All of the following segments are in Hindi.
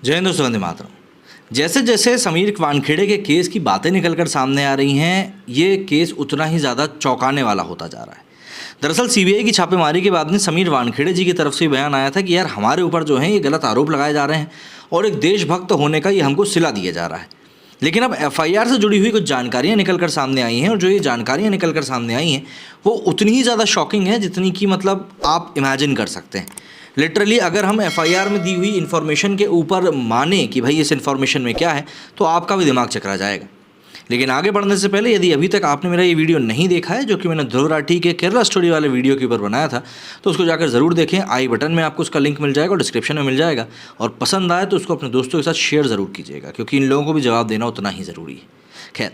जय हिंद दोस्तों, वंदे मातरम। जैसे जैसे समीर वानखेड़े के केस की बातें निकलकर सामने आ रही हैं, ये केस उतना ही ज़्यादा चौंकाने वाला होता जा रहा है। दरअसल सीबीआई की छापेमारी के बाद में समीर वानखेड़े जी की तरफ से बयान आया था कि यार हमारे ऊपर जो है ये गलत आरोप लगाए जा रहे हैं और एक देशभक्त होने का ये हमको सिला दिया जा रहा है। लेकिन अब एफआईआर से जुड़ी हुई कुछ जानकारियाँ निकल कर सामने आई हैं और जो ये जानकारियाँ निकल कर सामने आई हैं वो उतनी ही ज़्यादा शॉकिंग है जितनी कि मतलब आप इमेजिन कर सकते हैं। लिटरली अगर हम एफआईआर में दी हुई इन्फॉर्मेशन के ऊपर माने कि भाई इस इन्फॉर्मेशन में क्या है तो आपका भी दिमाग चकरा जाएगा। लेकिन आगे बढ़ने से पहले यदि अभी तक आपने मेरा ये वीडियो नहीं देखा है, जो कि मैंने ध्रुव राठी के केरला स्टोरी वाले वीडियो के ऊपर बनाया था, तो उसको जाकर ज़रूर देखें। आई बटन में आपको उसका लिंक मिल जाएगा और डिस्क्रिप्शन में मिल जाएगा। और पसंद आए तो उसको अपने दोस्तों के साथ शेयर ज़रूर कीजिएगा, क्योंकि इन लोगों को भी जवाब देना उतना ही ज़रूरी है। खैर,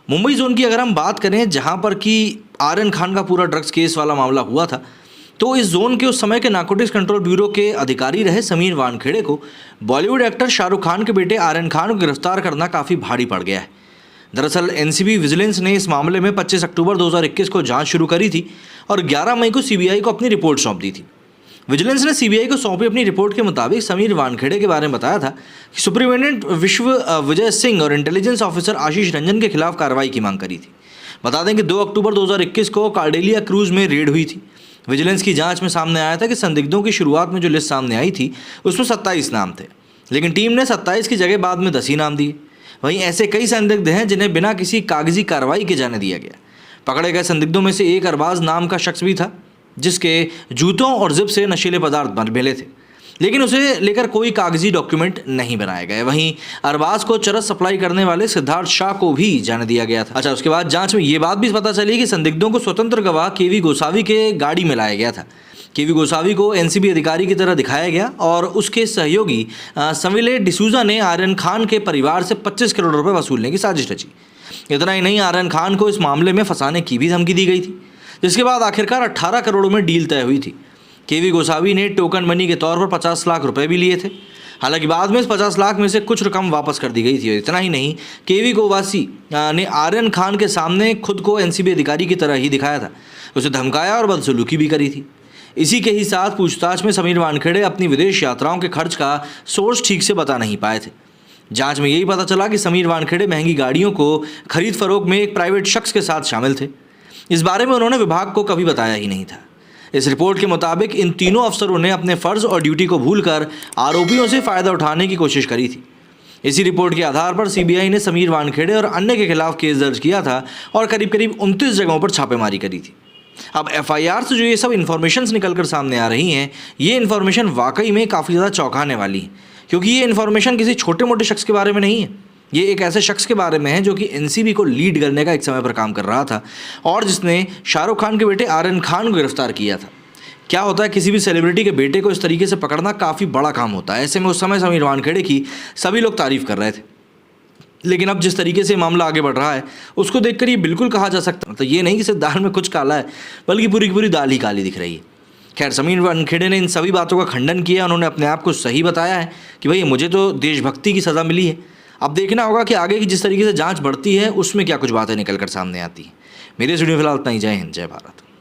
मुंबई जोन की अगर हम बात करें, जहाँ पर कि आर्यन खान का पूरा ड्रग्स केस वाला मामला हुआ था, तो इस जोन के उस समय के नारकोटिक्स कंट्रोल ब्यूरो के अधिकारी रहे समीर वानखेड़े को बॉलीवुड एक्टर शाहरुख खान के बेटे आर्यन खान को गिरफ्तार करना काफ़ी भारी पड़ गया है। दरअसल एनसीबी विजिलेंस ने इस मामले में 25 अक्टूबर 2021 को जांच शुरू करी थी और 11 मई को सीबीआई को अपनी रिपोर्ट सौंप दी थी। विजिलेंस ने सीबीआई को सौंपी अपनी रिपोर्ट के मुताबिक समीर वानखेड़े के बारे में बताया था कि सुप्रिटेंडेंट विश्व विजय सिंह और इंटेलिजेंस ऑफिसर आशीष रंजन के खिलाफ कार्रवाई की मांग करी थी। बता दें कि 2 अक्टूबर 2021 को कार्डेलिया क्रूज में रेड हुई थी। विजिलेंस की जांच में सामने आया था कि संदिग्धों की शुरुआत में जो लिस्ट सामने आई थी उसमें 27 नाम थे, लेकिन टीम ने 27 की जगह बाद में 10 ही नाम दिए। वहीं ऐसे कई संदिग्ध हैं जिन्हें बिना किसी कागजी कार्रवाई के जाने दिया गया। पकड़े गए संदिग्धों में से एक अरबाज नाम का शख्स भी था, जिसके जूतों और जिप से नशीले पदार्थ मिले थे, लेकिन उसे लेकर कोई कागजी डॉक्यूमेंट नहीं बनाए गए। वहीं अरबाज को चरस सप्लाई करने वाले सिद्धार्थ शाह को भी जाने दिया गया था। अच्छा, उसके बाद जांच में ये बात भी पता चली कि संदिग्धों को स्वतंत्र गवाह केवी गोसावी के गाड़ी में लाया गया था। केवी गोसावी को एनसीबी अधिकारी की तरह दिखाया गया और उसके सहयोगी सविले डिसूजा ने आर्यन खान के परिवार से 25 करोड़ रुपए वसूलने की साजिश रची। इतना ही नहीं, आर्यन खान को इस मामले में फंसाने की भी धमकी दी गई थी, जिसके बाद आखिरकार 18 करोड़ में डील तय हुई थी। केवी गोसावी ने टोकन मनी के तौर पर 50 लाख रुपए भी लिए थे। हालांकि बाद में इस 50 लाख में से कुछ रकम वापस कर दी गई थी। इतना ही नहीं, केवी गोवासी ने आर्यन खान के सामने खुद को एनसीबी अधिकारी की तरह ही दिखाया था, उसे धमकाया और बदसलूकी भी करी थी। इसी के ही साथ पूछताछ में समीर वानखेड़े अपनी विदेश यात्राओं के खर्च का सोर्स ठीक से बता नहीं पाए थे। जांच में यही पता चला कि समीर वानखेड़े महंगी गाड़ियों को खरीद फरोख्त में एक प्राइवेट शख्स के साथ शामिल थे। इस बारे में उन्होंने विभाग को कभी बताया ही नहीं था। इस रिपोर्ट के मुताबिक इन तीनों अफसरों ने अपने फ़र्ज और ड्यूटी को भूलकर आरोपियों से फ़ायदा उठाने की कोशिश करी थी। इसी रिपोर्ट के आधार पर सीबीआई ने समीर वानखेड़े और अन्य के खिलाफ केस दर्ज किया था और करीब करीब 29 जगहों पर छापेमारी करी थी। अब एफआईआर से जो ये सब इन्फॉर्मेशंस निकल कर सामने आ रही हैं, ये इन्फॉर्मेशन वाकई में काफ़ी ज़्यादा चौंकाने वाली है, क्योंकि ये इन्फॉर्मेशन किसी छोटे मोटे शख्स के बारे में नहीं है। ये एक ऐसे शख्स के बारे में है जो कि एनसीबी को लीड करने का एक समय पर काम कर रहा था और जिसने शाहरुख खान के बेटे आर्यन खान को गिरफ्तार किया था। क्या होता है, किसी भी सेलिब्रिटी के बेटे को इस तरीके से पकड़ना काफ़ी बड़ा काम होता है। ऐसे में उस समय समीर वानखेड़े की सभी लोग तारीफ़ कर रहे थे, लेकिन अब जिस तरीके से मामला आगे बढ़ रहा है उसको देखकर ये बिल्कुल कहा जा सकता है, तो ये नहीं कि सिर्फ दाल में कुछ काला है, बल्कि पूरी की पूरी दाल ही काली दिख रही है। खैर, समीर वानखेड़े ने इन सभी बातों का खंडन किया। उन्होंने अपने आप को सही बताया है कि भाई मुझे तो देशभक्ति की सज़ा मिली है। अब देखना होगा कि आगे की जिस तरीके से जांच बढ़ती है उसमें क्या कुछ बातें निकल कर सामने आती हैं। मेरे इस वीडियो में फिलहाल इतना ही। जय हिंद, जय भारत।